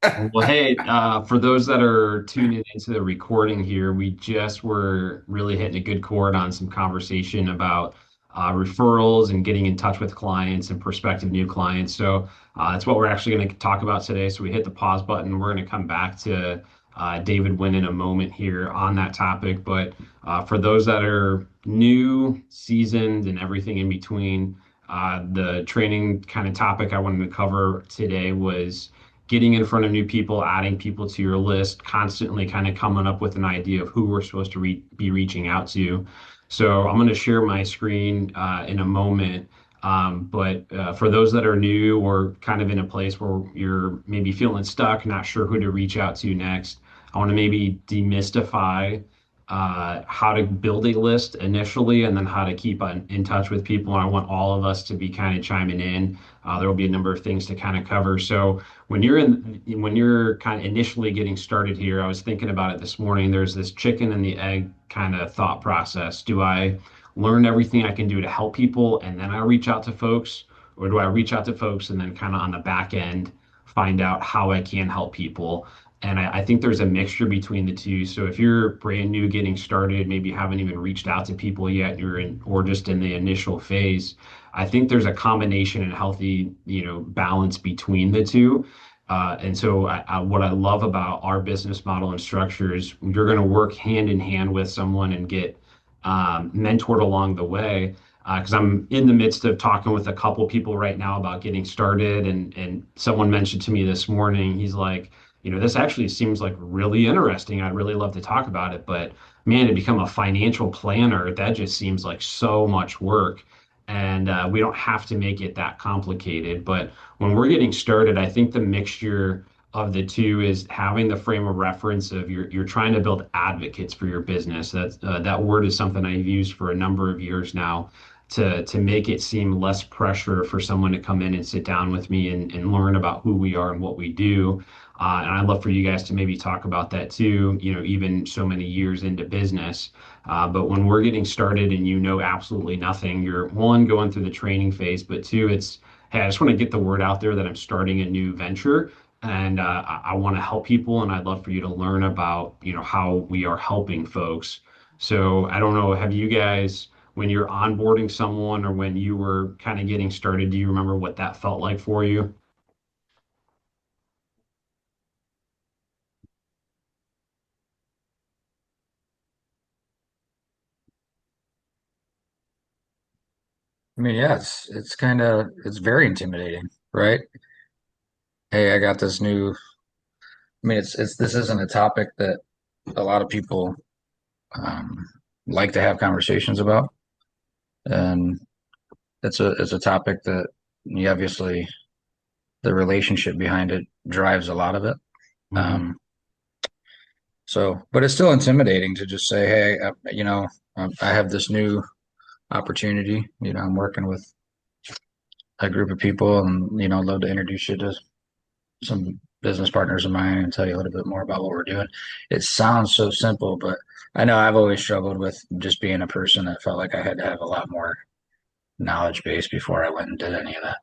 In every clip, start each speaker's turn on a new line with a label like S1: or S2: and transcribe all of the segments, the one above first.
S1: Well, hey, for those that are tuning into the recording here, we just were really hitting a good chord on some conversation about referrals and getting in touch with clients and prospective new clients. So that's what we're actually going to talk about today. So we hit the pause button. We're going to come back to David Wynn in a moment here on that topic. But for those that are new, seasoned, and everything in between, the training kind of topic I wanted to cover today was getting in front of new people, adding people to your list, constantly kind of coming up with an idea of who we're supposed to be reaching out to. So I'm going to share my screen in a moment. But for those that are new or kind of in a place where you're maybe feeling stuck, not sure who to reach out to next, I want to maybe demystify how to build a list initially and then how to keep in touch with people. And I want all of us to be kind of chiming in. There will be a number of things to kind of cover. So when you're kind of initially getting started here, I was thinking about it this morning. There's this chicken and the egg kind of thought process. Do I learn everything I can do to help people and then I reach out to folks? Or do I reach out to folks and then kind of on the back end find out how I can help people? And I think there's a mixture between the two. So if you're brand new getting started, maybe you haven't even reached out to people yet, you're in or just in the initial phase, I think there's a combination and healthy, balance between the two. And so what I love about our business model and structure is you're going to work hand in hand with someone and get mentored along the way. Because I'm in the midst of talking with a couple people right now about getting started, and someone mentioned to me this morning, he's like, this actually seems like really interesting. I'd really love to talk about it, but man, to become a financial planner, that just seems like so much work. And we don't have to make it that complicated. But when we're getting started, I think the mixture of the two is having the frame of reference of you're trying to build advocates for your business. That word is something I've used for a number of years now to make it seem less pressure for someone to come in and sit down with me and learn about who we are and what we do. And I'd love for you guys to maybe talk about that too, even so many years into business. But when we're getting started and you know absolutely nothing, you're one, going through the training phase, but two, it's, hey, I just want to get the word out there that I'm starting a new venture and I want to help people and I'd love for you to learn about, how we are helping folks. So I don't know, have you guys, when you're onboarding someone or when you were kind of getting started, do you remember what that felt like for you?
S2: I mean, yeah, it's very intimidating, right? Hey, I got this new. I mean, it's this isn't a topic that a lot of people um, like to have conversations about, and it's a topic that you obviously the relationship behind it drives a lot of it.
S1: Mhm.
S2: Um, but it's still intimidating to just say, hey, I have this new opportunity. I'm working with a group of people, and I'd love to introduce you to some business partners of mine and tell you a little bit more about what we're doing. It sounds so simple, but I know I've always struggled with just being a person that felt like I had to have a lot more knowledge base before I went and did any of that.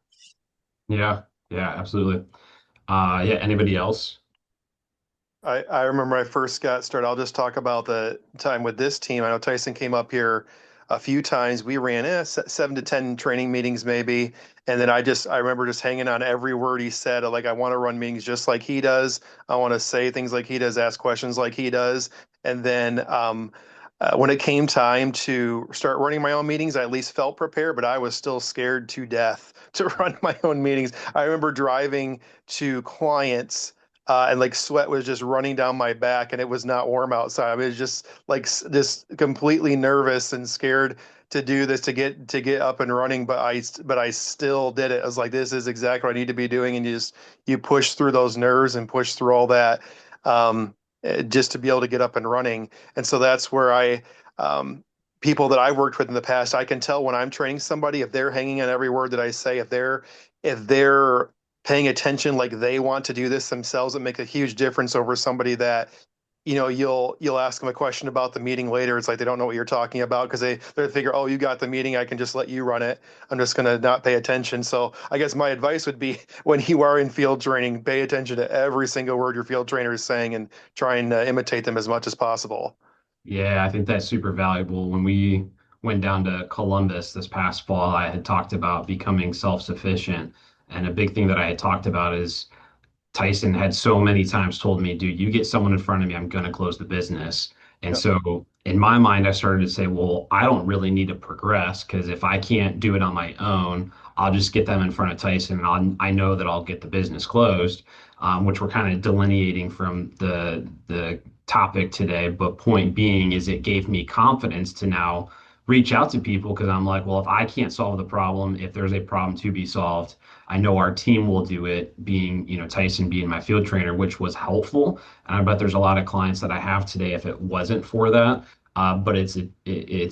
S1: Yeah, yeah, absolutely. Yeah, anybody else?
S3: I remember I first got started. I'll just talk about the time with this team. I know Tyson came up here a few times. We ran 7 to 10 training meetings maybe, and then I remember just hanging on every word he said. Like I want to run meetings just like he does. I want to say things like he does, ask questions like he does, and then when it came time to start running my own meetings, I at least felt prepared, but I was still scared to death to run my own meetings. I remember driving to clients and like sweat was just running down my back and it was not warm outside. I was just like just completely nervous and scared to do this to get up and running, but I still did it. I was like, this is exactly what I need to be doing, and you push through those nerves and push through all that just to be able to get up and running. And so that's where um, people that I worked with in the past, I can tell when I'm training somebody if they're hanging on every word that I say, if they're paying attention like they want to do this themselves, it makes a huge difference over somebody that you'll ask them a question about the meeting later. It's like they don't know what you're talking about because they figure, oh, you got the meeting, I can just let you run it. I'm just gonna not pay attention. So I guess my advice would be when you are in field training, pay attention to every single word your field trainer is saying and try and imitate them as much as possible.
S1: Yeah, I think that's super valuable. When we went down to Columbus this past fall, I had talked about becoming self-sufficient. And a big thing that I had talked about is Tyson had so many times told me, dude, you get someone in front of me, I'm going to close the business. And
S3: Yep.
S1: so in my mind, I started to say, well, I don't really need to progress because if I can't do it on my own, I'll just get them in front of Tyson and I know that I'll get the business closed, which we're kind of delineating from the topic today. But point being is it gave me confidence to now reach out to people because I'm like, well, if I can't solve the problem, if there's a problem to be solved, I know our team will do it, being, Tyson being my field trainer, which was helpful. And I bet there's a lot of clients that I have today if it wasn't for that. But it's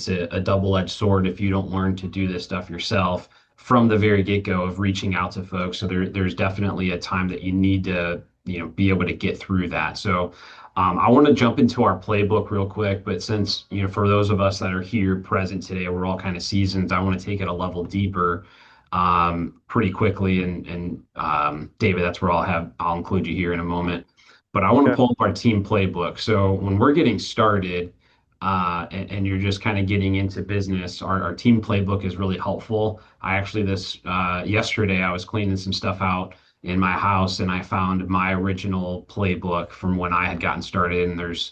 S1: a double-edged sword if you don't learn to do this stuff yourself from the very get-go of reaching out to folks. So there's definitely a time that you need to, be able to get through that. So I want to jump into our playbook real quick, but since, for those of us that are here present today, we're all kind of seasoned, I want to take it a level deeper pretty quickly. And David, that's where I'll include you here in a moment. But I want to
S3: Okay.
S1: pull up our team playbook. So when we're getting started, and you're just kind of getting into business, our team playbook is really helpful. I actually this yesterday I was cleaning some stuff out in my house and I found my original playbook from when I had gotten started. And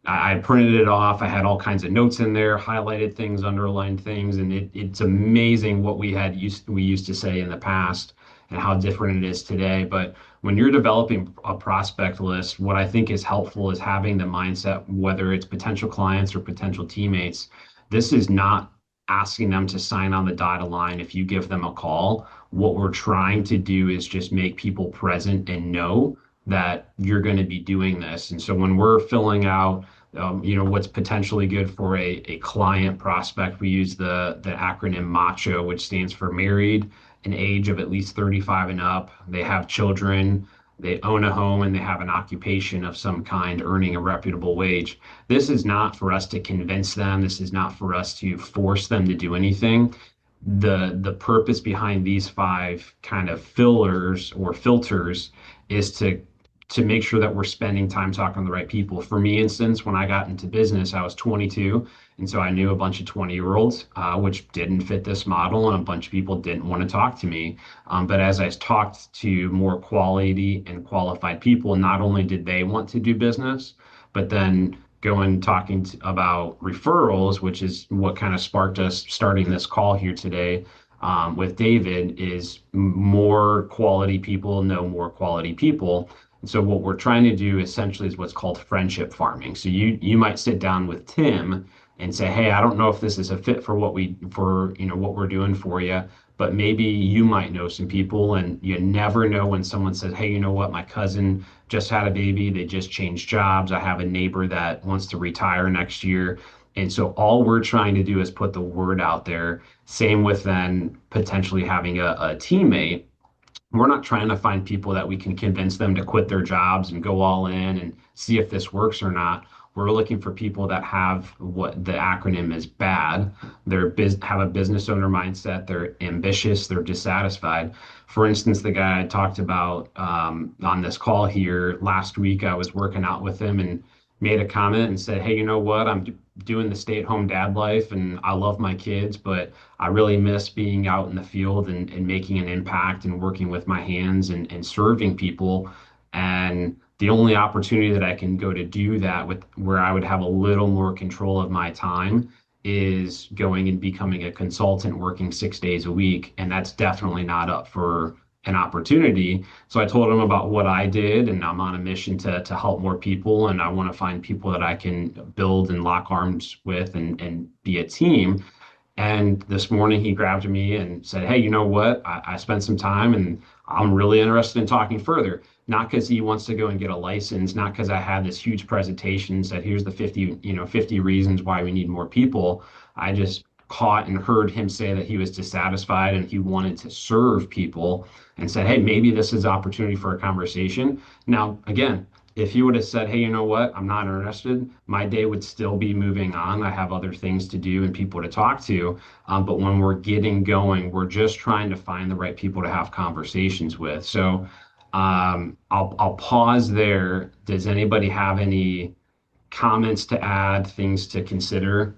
S1: I printed it off. I had all kinds of notes in there, highlighted things, underlined things, and it's amazing what we used to say in the past and how different it is today. But when you're developing a prospect list, what I think is helpful is having the mindset, whether it's potential clients or potential teammates, this is not asking them to sign on the dotted line if you give them a call. What we're trying to do is just make people present and know that you're going to be doing this. And so when we're filling out what's potentially good for a client prospect. We use the acronym MACHO, which stands for married, an age of at least 35 and up. They have children, they own a home, and they have an occupation of some kind, earning a reputable wage. This is not for us to convince them. This is not for us to force them to do anything. The purpose behind these five kind of fillers or filters is to make sure that we're spending time talking to the right people. For me, instance, when I got into business, I was 22, and so I knew a bunch of 20-year-olds, which didn't fit this model, and a bunch of people didn't want to talk to me. But as I talked to more quality and qualified people, not only did they want to do business, but then going talking about referrals, which is what kind of sparked us starting this call here today. With David is more quality people know more quality people. So what we're trying to do essentially is what's called friendship farming. So you might sit down with Tim and say, "Hey, I don't know if this is a fit for what we're doing for you, but maybe you might know some people." And you never know when someone says, "Hey, you know what? My cousin just had a baby. They just changed jobs. I have a neighbor that wants to retire next year." And so all we're trying to do is put the word out there. Same with then potentially having a teammate. We're not trying to find people that we can convince them to quit their jobs and go all in and see if this works or not. We're looking for people that have what the acronym is BAD. Have a business owner mindset. They're ambitious. They're dissatisfied. For instance, the guy I talked about on this call here last week, I was working out with him and made a comment and said, "Hey, you know what? I'm doing the stay-at-home dad life and I love my kids, but I really miss being out in the field and making an impact and working with my hands and serving people. And the only opportunity that I can go to do that with where I would have a little more control of my time is going and becoming a consultant working 6 days a week. And that's definitely not up for an opportunity." So I told him about what I did, and I'm on a mission to help more people, and I want to find people that I can build and lock arms with and be a team. And this morning he grabbed me and said, "Hey, you know what? I spent some time and I'm really interested in talking further." Not because he wants to go and get a license, not because I had this huge presentation, said, "Here's the 50 reasons why we need more people." I just caught and heard him say that he was dissatisfied and he wanted to serve people and said, "Hey, maybe this is opportunity for a conversation." Now, again, If he would have said, hey, you know what, I'm not interested, my day would still be moving on. I have other things to do and people to talk to. But when we're getting going, we're just trying to find the right people to have conversations with. So I'll pause there. Does anybody have any comments to add, things to consider?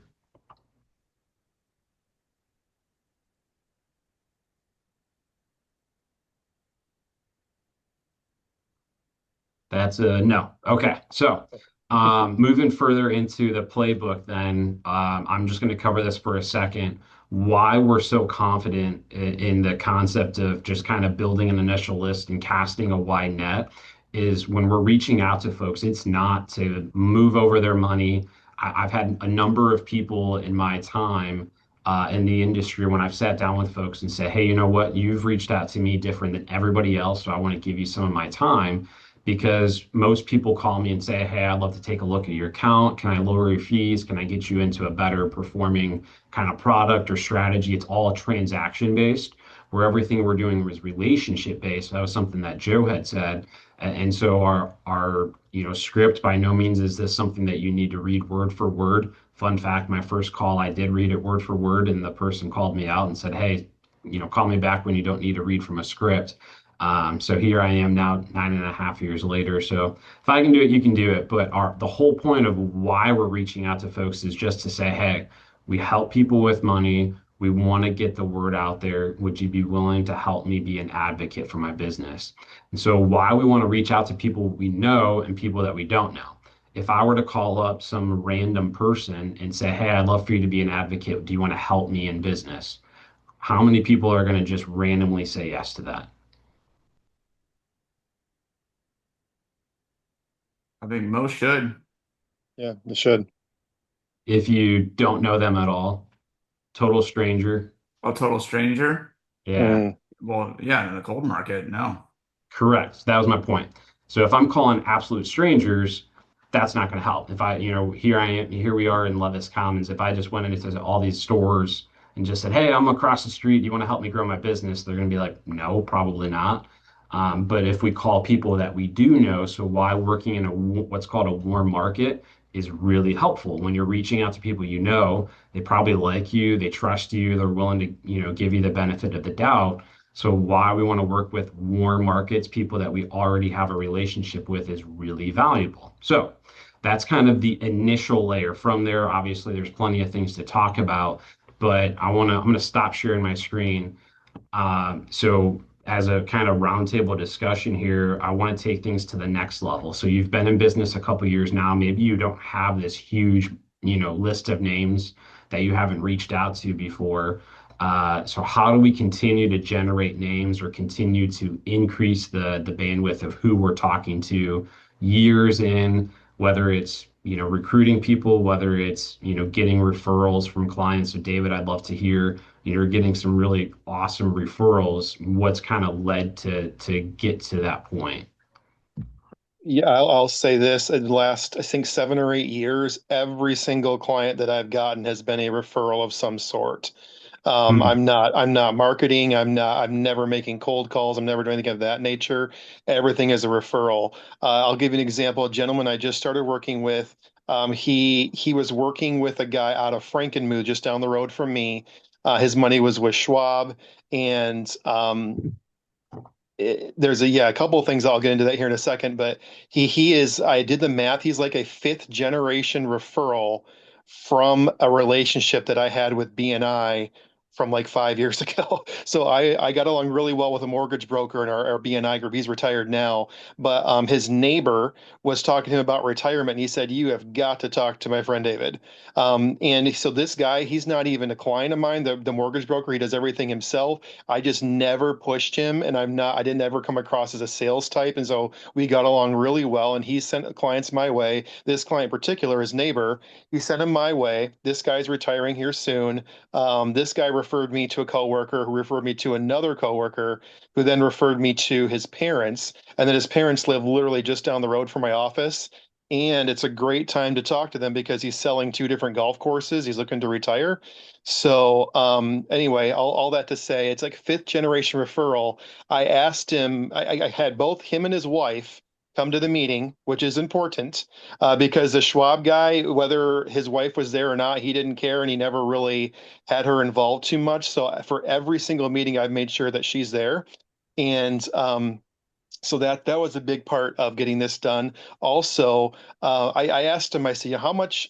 S1: That's a no. Okay. So, moving further into the playbook, then I'm just going to cover this for a second. Why we're so confident in the concept of just kind of building an initial list and casting a wide net is when we're reaching out to folks, it's not to move over their money. I've had a number of people in my time in the industry when I've sat down with folks and said, hey, you know what? You've reached out to me different than everybody else, so I want to give you some of my time because most people call me and say, hey, I'd love to take a look at your account. Can I lower your fees? Can I get you into a better performing kind of product or strategy? It's all transaction based, where everything we're doing was relationship based. That was something that Joe had said. And so our script by no means is this something that you need to read word for word. Fun fact, my first call, I did read it word for word, and the person called me out and said, hey, call me back when you don't need to read from a script. So here I am now, 9.5 years later. So if I can do it, you can do it. But the whole point of why we're reaching out to folks is just to say, hey, we help people with money. We want to get the word out there. Would you be willing to help me be an advocate for my business? And so why we want to reach out to people we know and people that we don't know. If I were to call up some random person and say, hey, I'd love for you to be an advocate. Do you want to help me in business? How many people are going to just randomly say yes to that?
S4: I think most should.
S3: Yeah, they should.
S1: If you don't know them at all, total stranger.
S4: A total stranger?
S1: Yeah,
S3: Mm.
S4: Well, yeah, in the cold market, no.
S1: correct. That was my point. So if I'm calling absolute strangers, that's not going to help. If here I am, here we are in Levis Commons. If I just went into all these stores and just said, hey, I'm across the street. Do you want to help me grow my business? They're going to be like, no, probably not. But if we call people that we do know, so why working in what's called a warm market is really helpful when you're reaching out to people you know, they probably like you, they trust you, they're willing to, give you the benefit of the doubt. So why we want to work with warm markets, people that we already have a relationship with is really valuable. So that's kind of the initial layer. From there, obviously, there's plenty of things to talk about, but I'm going to stop sharing my screen. So as a kind of roundtable discussion here, I want to take things to the next level. So you've been in business a couple years now. Maybe you don't have this huge, list of names that you haven't reached out to before. So how do we continue to generate names or continue to increase the bandwidth of who we're talking to years in, whether it's recruiting people, whether it's getting referrals from clients. So David, I'd love to hear you're getting some really awesome referrals. What's kind of led to get to that point?
S3: Yeah, I'll say this. In the last, I think, 7 or 8 years, every single client that I've gotten has been a referral of some sort.
S1: Hmm.
S3: I'm not marketing. I'm never making cold calls. I'm never doing anything of that nature. Everything is a referral. I'll give you an example. A gentleman I just started working with, he was working with a guy out of Frankenmuth just down the road from me. His money was with Schwab, and there's a couple of things I'll get into that here in a second, but he is I did the math. He's like a fifth generation referral from a relationship that I had with BNI from like 5 years ago. So I got along really well with a mortgage broker in our BNI group. He's retired now, but his neighbor was talking to him about retirement, and he said, "You have got to talk to my friend David." And so this guy, he's not even a client of mine, the mortgage broker. He does everything himself. I just never pushed him, and I didn't ever come across as a sales type. And so we got along really well. And he sent clients my way. This client in particular, his neighbor, he sent him my way. This guy's retiring here soon. This guy referred me to a coworker who referred me to another coworker who then referred me to his parents. And then his parents live literally just down the road from my office. And it's a great time to talk to them because he's selling two different golf courses. He's looking to retire. So anyway, all that to say, it's like fifth generation referral. I asked him, I had both him and his wife come to the meeting, which is important, because the Schwab guy, whether his wife was there or not, he didn't care and he never really had her involved too much. So for every single meeting, I've made sure that she's there. And so that was a big part of getting this done. Also, I asked him, I said, how much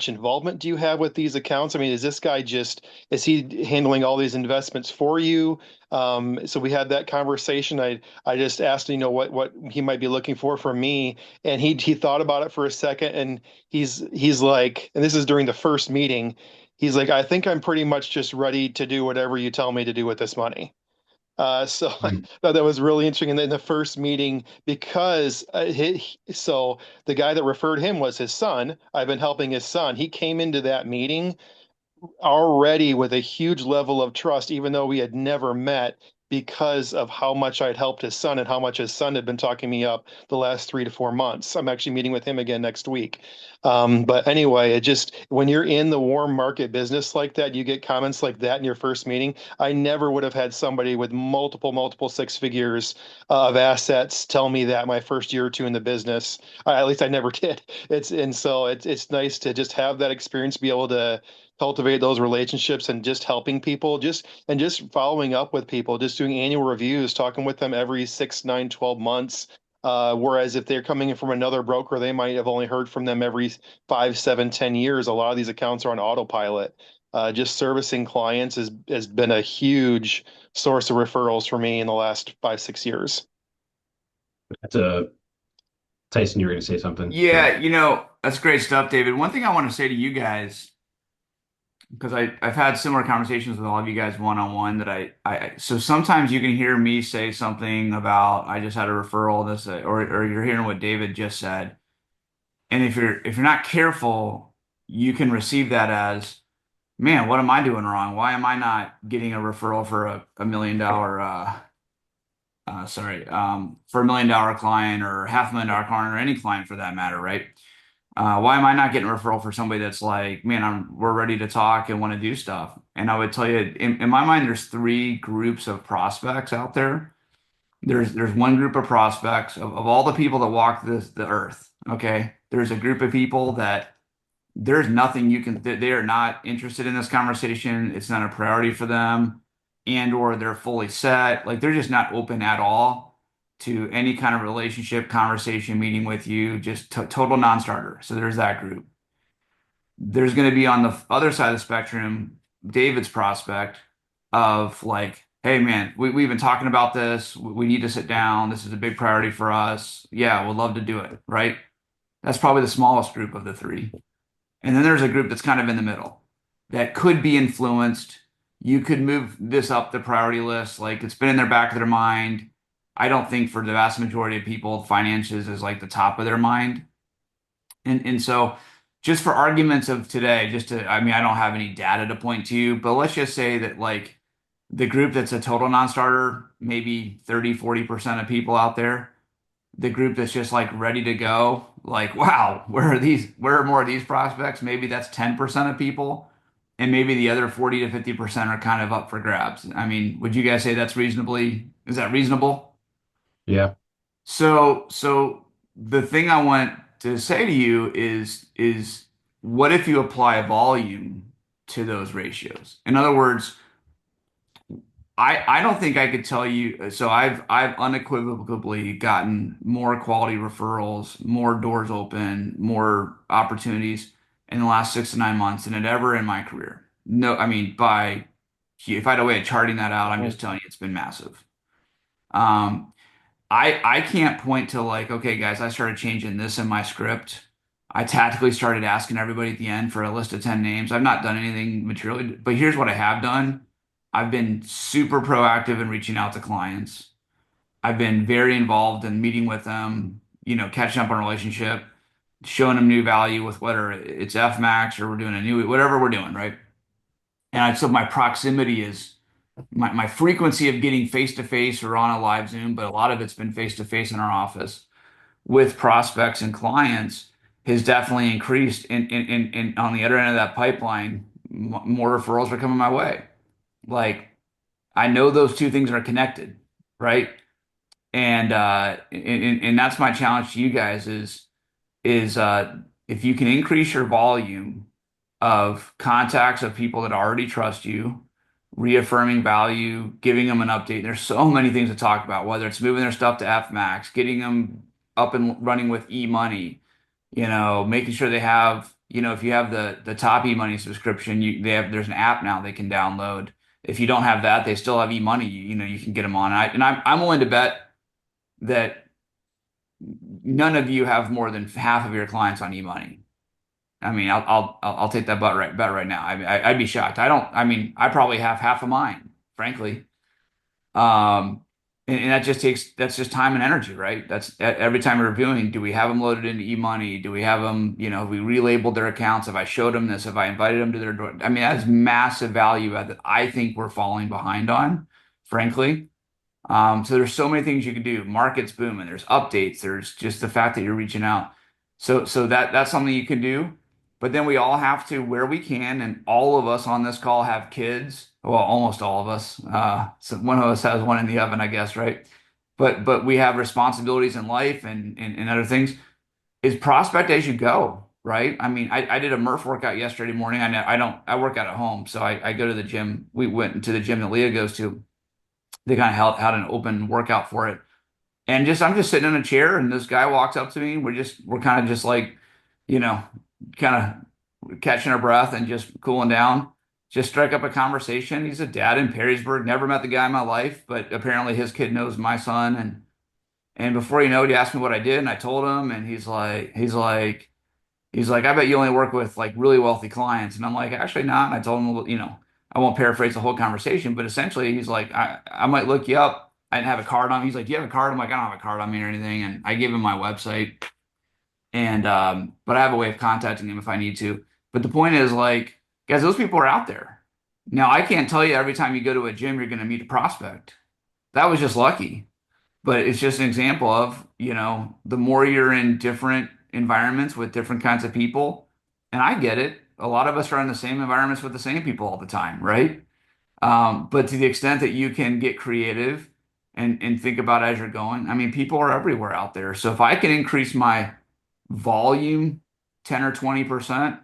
S3: involvement do you have with these accounts? I mean, is he handling all these investments for you? So we had that conversation. I just asked, what he might be looking for from me, and he thought about it for a second, and he's like, and this is during the first meeting, he's like, I think I'm pretty much just ready to do whatever you tell me to do with this money. So I
S1: Mm.
S3: thought that was really interesting in the first meeting because so the guy that referred him was his son. I've been helping his son. He came into that meeting already with a huge level of trust, even though we had never met, because of how much I'd helped his son and how much his son had been talking me up the last 3 to 4 months. I'm actually meeting with him again next week. But anyway, when you're in the warm market business like that, you get comments like that in your first meeting. I never would have had somebody with multiple six figures of assets tell me that my first year or two in the business. At least I never did. It's nice to just have that experience, be able to cultivate those relationships and just helping people, just following up with people, just doing annual reviews, talking with them every 6, 9, 12 months. Whereas if they're coming in from another broker, they might have only heard from them every 5, 7, 10 years. A lot of these accounts are on autopilot. Just servicing clients has been a huge source of referrals for me in the last 5, 6 years.
S1: That's a Tyson, you were going to say something.
S4: Yeah, that's great stuff, David. One thing I want to say to you guys, because I've had similar conversations with all of you guys one-on-one that so sometimes you can hear me say something about I just had a referral, this or you're hearing what David just said. And if you're not careful, you can receive that as, man, what am I doing wrong? Why am I not getting a referral for a $1 million for $1 million client or $500,000 client or any client for that matter, right? Why am I not getting a referral for somebody that's like, man, we're ready to talk and want to do stuff? And I would tell you, in my mind, there's three groups of prospects out there. There's one group of prospects of all the people that walk the earth. Okay, there's a group of people that there's nothing they are not interested in this conversation. It's not a priority for them, and or they're fully set. Like they're just not open at all to any kind of relationship, conversation, meeting with you, just total non-starter. So there's that group. There's going to be on the other side of the spectrum, David's prospect of like, hey man, we've been talking about this. We need to sit down. This is a big priority for us. Yeah, we'd love to do it. Right. That's probably the smallest group of the three. And then there's a group that's kind of in the middle that could be influenced. You could move this up the priority list. Like it's been in their back of their mind. I don't think for the vast majority of people, finances is like the top of their mind. And so just for arguments of today, I mean, I don't have any data to point to you, but let's just say that like the group that's a total non-starter, maybe 30-40% of people out there, the group that's just like ready to go, like, wow, where are more of these prospects? Maybe that's 10% of people. And maybe the other 40 to 50% are kind of up for grabs. I mean, would you guys say is that reasonable?
S1: Yeah.
S4: So the thing I want to say to you is what if you apply volume to those ratios? In other words, I don't think I could tell you. So I've unequivocally gotten more quality referrals, more doors open, more opportunities in the last 6 to 9 months than it ever in my career. No, I mean if I had a way of charting that out, I'm just telling you it's been massive. Um, I can't point to like, okay, guys, I started changing this in my script. I tactically started asking everybody at the end for a list of 10 names. I've not done anything materially, but here's what I have done. I've been super proactive in reaching out to clients. I've been very involved in meeting with them, catching up on a relationship, showing them new value with whether it's FMAX or we're doing whatever we're doing, right? And so my proximity is my frequency of getting face to face or on a live Zoom, but a lot of it's been face to face in our office with prospects and clients has definitely increased. And on the other end of that pipeline, more referrals are coming my way. Like I know those two things are connected, right? And that's my challenge to you guys is if you can increase your volume of contacts of people that already trust you, reaffirming value, giving them an update. There's so many things to talk about, whether it's moving their stuff to FMAX, getting them up and running with e-money, making sure they have, if you have the top e-money subscription, there's an app now they can download. If you don't have that, they still have e-money, you can get them on. I'm willing to bet that none of you have more than half of your clients on e-money. I mean, I'll take that bet right now. I'd be shocked. I don't. I mean, I probably have half of mine, frankly. Um, and that's just time and energy, right? That's every time we're reviewing. Do we have them loaded into e-money? Do we have them? Have we relabeled their accounts? Have I showed them this? Have I invited them to their door? I mean, that's massive value add that I think we're falling behind on, frankly. So there's so many things you can do. Market's booming. There's updates. There's just the fact that you're reaching out. So that's something you can do. But then we all have to, where we can, and all of us on this call have kids. Well, almost all of us. So one of us has one in the oven, I guess, right? But we have responsibilities in life and other things. Is prospect as you go, right? I mean, I did a Murph workout yesterday morning. I work out at home, so I go to the gym. We went to the gym that Leah goes to. They kind of had an open workout for it. And I'm just sitting in a chair and this guy walks up to me. We're kind of just like, you know, kind of catching our breath and just cooling down. Just strike up a conversation. He's a dad in Perrysburg. Never met the guy in my life, but apparently his kid knows my son. And before you know it, he asked me what I did, and I told him, and he's like, I bet you only work with like really wealthy clients. And I'm like, actually not. And I told him, I won't paraphrase the whole conversation, but essentially he's like, I might look you up. I didn't have a card on me. He's like, do you have a card? I'm like, I don't have a card on me or anything. And I gave him my website. But I have a way of contacting him if I need to. But the point is, like, guys, those people are out there. Now, I can't tell you every time you go to a gym, you're going to meet a prospect. That was just lucky. But it's just an example of, the more you're in different environments with different kinds of people, and I get it. A lot of us are in the same environments with the same people all the time, right? But to the extent that you can get creative and think about as you're going, I mean, people are everywhere out there. So if I can increase my volume 10 or 20%,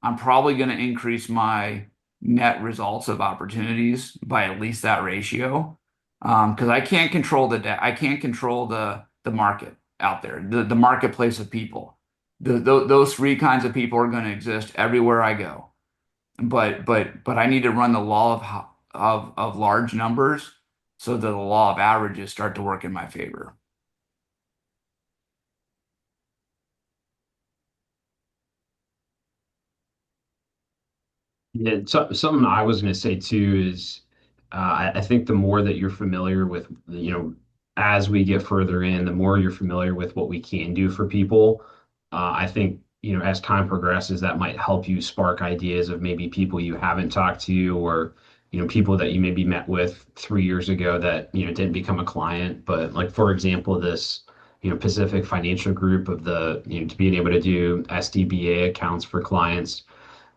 S4: I'm probably going to increase my net results of opportunities by at least that ratio. Because I can't control I can't control the market out there, the marketplace of people. Those three kinds of people are going to exist everywhere I go. But I need to run the law of large numbers so that the law of averages start to work in my favor.
S1: Yeah, something I was going to say too is I think the more that you're familiar with, as we get further in, the more you're familiar with what we can do for people. I think, as time progresses, that might help you spark ideas of maybe people you haven't talked to or, people that you maybe met with 3 years ago that, didn't become a client. But like, for example, this, Pacific Financial Group of to being able to do SDBA accounts for clients,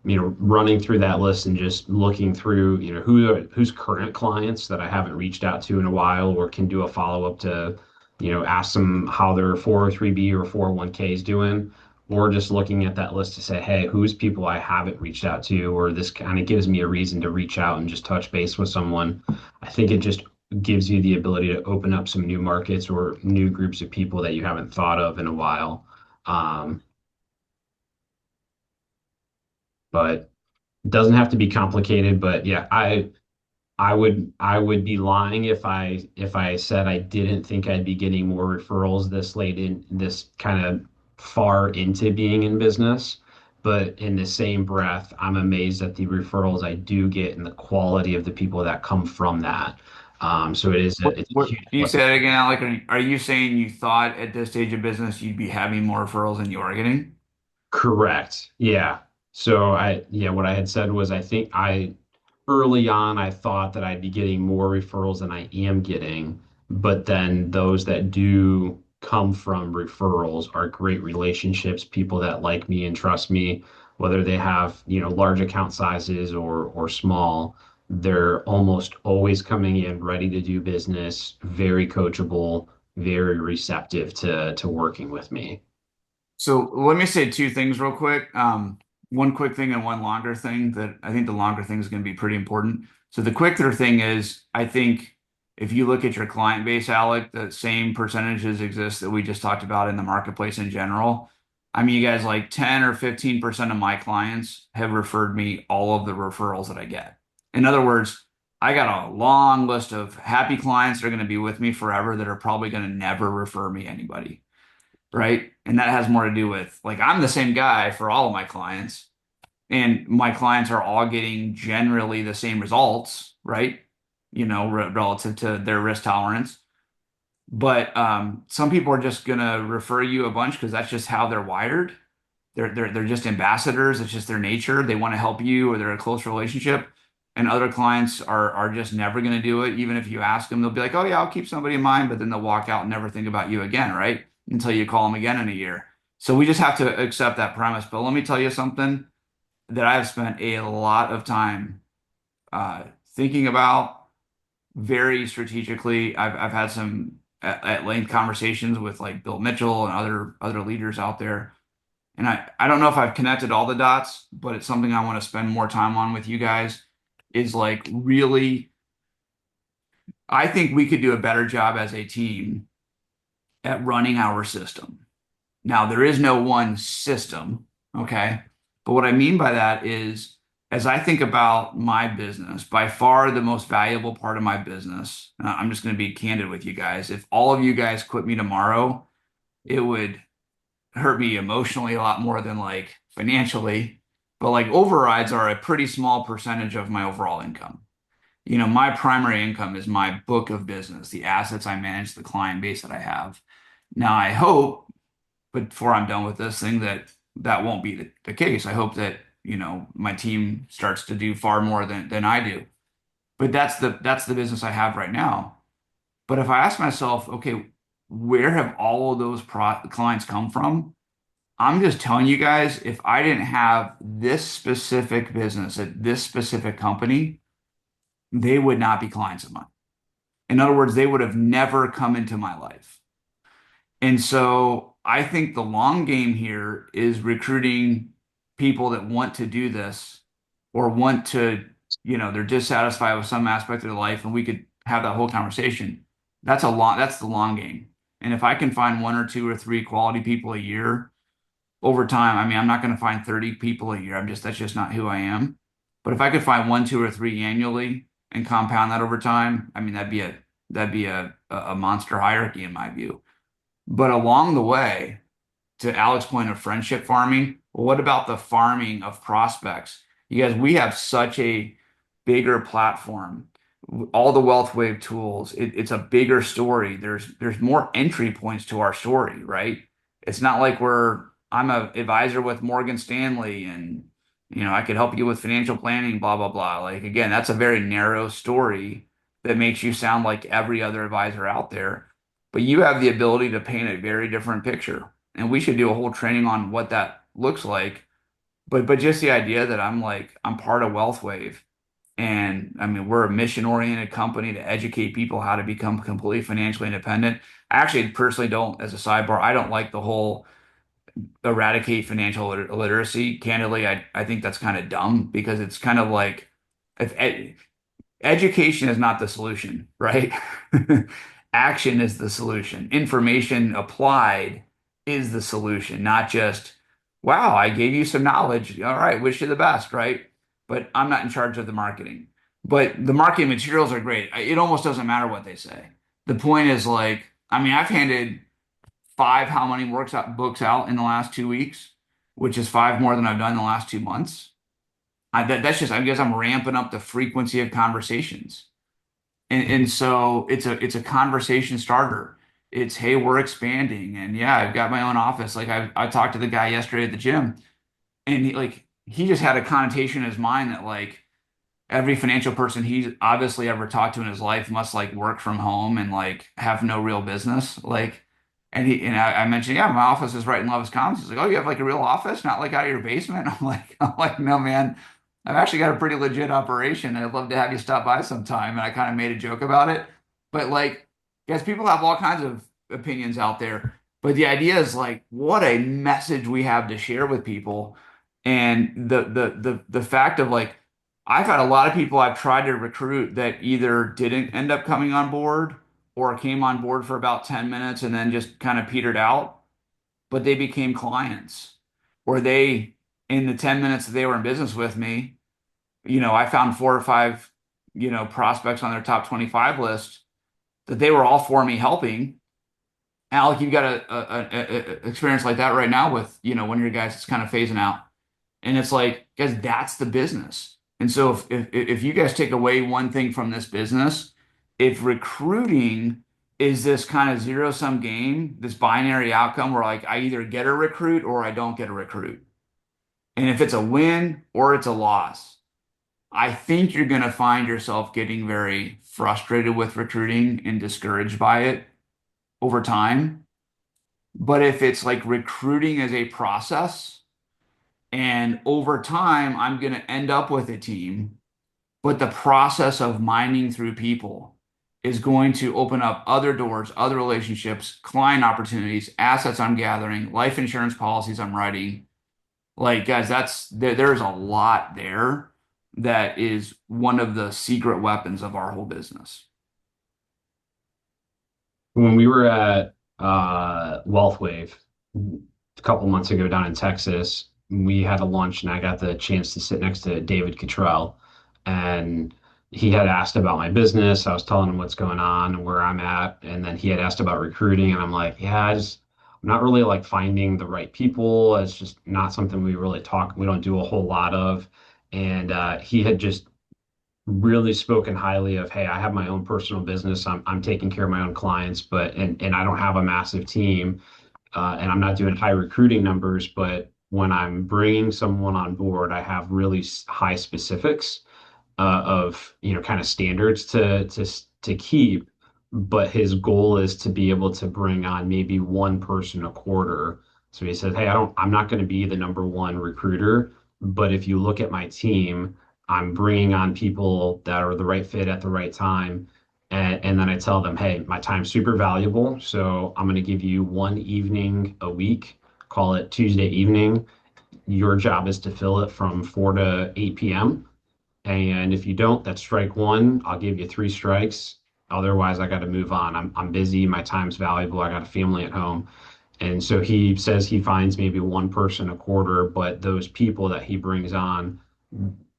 S1: running through that list and just looking through, who's current clients that I haven't reached out to in a while or can do a follow up to, ask them how their 403B or 401k is doing, or just looking at that list to say, hey, who's people I haven't reached out to, or this kind of gives me a reason to reach out and just touch base with someone. I think it just gives you the ability to open up some new markets or new groups of people that you haven't thought of in a while. But it doesn't have to be complicated, but yeah, I would be lying if I said I didn't think I'd be getting more referrals this late in this kind of far into being in business. But in the same breath, I'm amazed at the referrals I do get and the quality of the people that come from that. So it's a huge
S4: You
S1: blessing.
S4: said it again, Alec. Are you saying you thought at this stage of business you'd be having more referrals than you are getting?
S1: Correct. Yeah. So what I had said was I think early on, I thought that I'd be getting more referrals than I am getting, but then those that do come from referrals are great relationships, people that like me and trust me, whether they have, large account sizes or small. They're almost always coming in ready to do business, very coachable, very receptive to working with me.
S4: So let me say two things real quick. One quick thing and one longer thing that I think the longer thing is going to be pretty important. So the quicker thing is, I think if you look at your client base, Alec, the same percentages exist that we just talked about in the marketplace in general. I mean, you guys, like 10 or 15% of my clients have referred me all of the referrals that I get. In other words, I got a long list of happy clients that are going to be with me forever that are probably going to never refer me anybody, right? And that has more to do with, like, I'm the same guy for all of my clients, and my clients are all getting generally the same results, right? Relative to their risk tolerance. But some people are just gonna refer you a bunch because that's just how they're wired. They're just ambassadors. It's just their nature. They want to help you, or they're a close relationship. And other clients are just never going to do it. Even if you ask them, they'll be like, "Oh yeah, I'll keep somebody in mind," but then they'll walk out and never think about you again, right? Until you call them again in a year. So we just have to accept that premise. But let me tell you something that I've spent a lot of time thinking about very strategically. I've had some at length conversations with like Bill Mitchell and other leaders out there. And I don't know if I've connected all the dots, but it's something I want to spend more time on with you guys, is like really, I think we could do a better job as a team at running our system. Now, there is no one system, okay? But what I mean by that is, as I think about my business, by far the most valuable part of my business, and I'm just going to be candid with you guys. If all of you guys quit me tomorrow, it would hurt me emotionally a lot more than like financially. But like overrides are a pretty small percentage of my overall income. My primary income is my book of business, the assets I manage, the client base that I have. Now, I hope, but before I'm done with this thing, that won't be the case. I hope that, my team starts to do far more than I do. But that's the business I have right now. But if I ask myself, okay, where have all of those clients come from? I'm just telling you guys, if I didn't have this specific business at this specific company, they would not be clients of mine. In other words, they would have never come into my life. And so I think the long game here is recruiting people that want to do this, or want to, they're dissatisfied with some aspect of their life, and we could have that whole conversation. That's the long game. And if I can find one or two or three quality people a year over time, I mean, I'm not going to find 30 people a year. That's just not who I am. But if I could find one, two, or three annually and compound that over time, I mean, that'd be a monster hierarchy in my view. But along the way, to Alex's point of friendship farming, well, what about the farming of prospects? You guys, we have such a bigger platform. All the Wealth Wave tools, it's a bigger story. There's more entry points to our story, right? It's not like I'm a advisor with Morgan Stanley, and I could help you with financial planning, blah blah blah. Like, again, that's a very narrow story that makes you sound like every other advisor out there. But you have the ability to paint a very different picture. And we should do a whole training on what that looks like. But just the idea that I'm part of Wealth Wave. And I mean, we're a mission-oriented company to educate people how to become completely financially independent. I actually personally don't, as a sidebar, I don't like the whole eradicate financial literacy. Candidly, I think that's kind of dumb, because it's kind of like, if education is not the solution, right? Action is the solution. Information applied is the solution, not just, wow, I gave you some knowledge. All right, wish you the best, right? But I'm not in charge of the marketing. But the marketing materials are great. It almost doesn't matter what they say. The point is, like, I mean, I've handed five how many books out in the last 2 weeks, which is five more than I've done in the last 2 months. That's just, I guess I'm ramping up the frequency of conversations. And so it's a conversation starter. It's, hey, we're expanding, and yeah, I've got my own office. Like, I talked to the guy yesterday at the gym, and he just had a connotation in his mind that, like, every financial person he's obviously ever talked to in his life must, like, work from home and, like, have no real business. Like, and I mentioned, yeah, my office is right in Love's Commons. He's like, oh, you have like a real office, not like out of your basement? I'm like, no, man, I've actually got a pretty legit operation. I'd love to have you stop by sometime. And I kind of made a joke about it. But, like, guys, people have all kinds of opinions out there. But the idea is like, what a message we have to share with people. And the fact of like, I've had a lot of people I've tried to recruit that either didn't end up coming on board or came on board for about 10 minutes and then just kind of petered out, but they became clients. Or they, in the 10 minutes that they were in business with me, I found 4 or 5, prospects on their top 25 list that they were all for me helping. Alec, you've got a experience like that right now with, one of your guys that's kind of phasing out. And it's like, guys, that's the business. And so if you guys take away one thing from this business, if recruiting is this kind of zero sum game, this binary outcome where like I either get a recruit or I don't get a recruit. And if it's a win or it's a loss, I think you're going to find yourself getting very frustrated with recruiting and discouraged by it over time. But if it's like recruiting as a process, and over time, I'm going to end up with a team, but the process of mining through people is going to open up other doors, other relationships, client opportunities, assets I'm gathering, life insurance policies I'm writing. Like, guys, there's a lot there that is one of the secret weapons of our whole business.
S1: When we were at WealthWave a couple months ago down in Texas, we had a lunch and I got the chance to sit next to David Cottrell. And he had asked about my business. I was telling him what's going on and where I'm at. And then he had asked about recruiting. And I'm like, yeah, I'm not really like finding the right people. It's just not something we don't do a whole lot of. And he had just really spoken highly of, hey, I have my own personal business. I'm taking care of my own clients, but and I don't have a massive team, and I'm not doing high recruiting numbers. But when I'm bringing someone on board, I have really high specifics of kind of standards to keep. But his goal is to be able to bring on maybe one person a quarter. So he said, hey, I'm not going to be the number one recruiter, but if you look at my team, I'm bringing on people that are the right fit at the right time. And then I tell them, hey, my time's super valuable. So I'm going to give you one evening a week, call it Tuesday evening. Your job is to fill it from 4 to 8 p.m. And if you don't, that's strike one. I'll give you 3 strikes. Otherwise, I got to move on. I'm busy. My time's valuable. I got a family at home. And so he says he finds maybe one person a quarter, but those people that he brings on,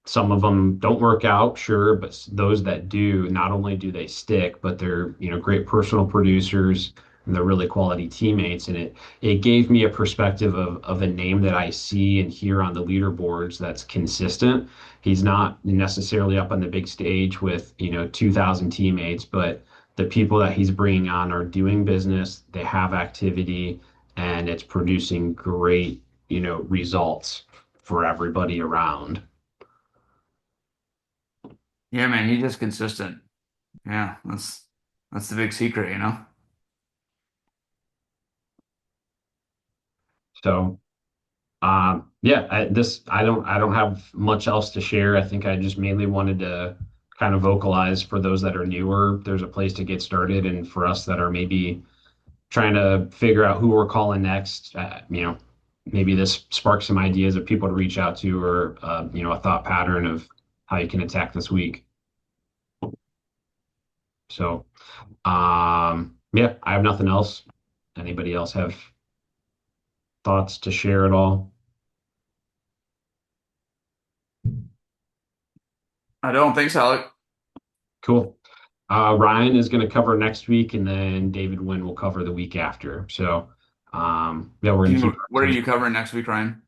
S1: some of them don't work out, sure, but those that do, not only do they stick, but they're, great personal producers and they're really quality teammates. And it gave me a perspective of a name that I see and hear on the leaderboards that's consistent. He's not necessarily up on the big stage with, 2,000 teammates, but the people that he's bringing on are doing business, they have activity, and it's producing great, results for everybody around.
S4: Yeah, man, he's just consistent. Yeah, that's the big secret.
S1: So, yeah, I don't have much else to share. I think I just mainly wanted to kind of vocalize for those that are newer, there's a place to get started, and for us that are maybe trying to figure out who we're calling next, maybe this sparks some ideas of people to reach out to, or a thought pattern of how you can attack this week. So, yeah, I have nothing else. Anybody else have thoughts to share at all?
S4: I don't think so, Alec.
S1: Cool. Ryan is going to cover next week, and then David Wynn will cover the week after. So, yeah, we're going to keep.
S4: What are you covering next week, Ryan?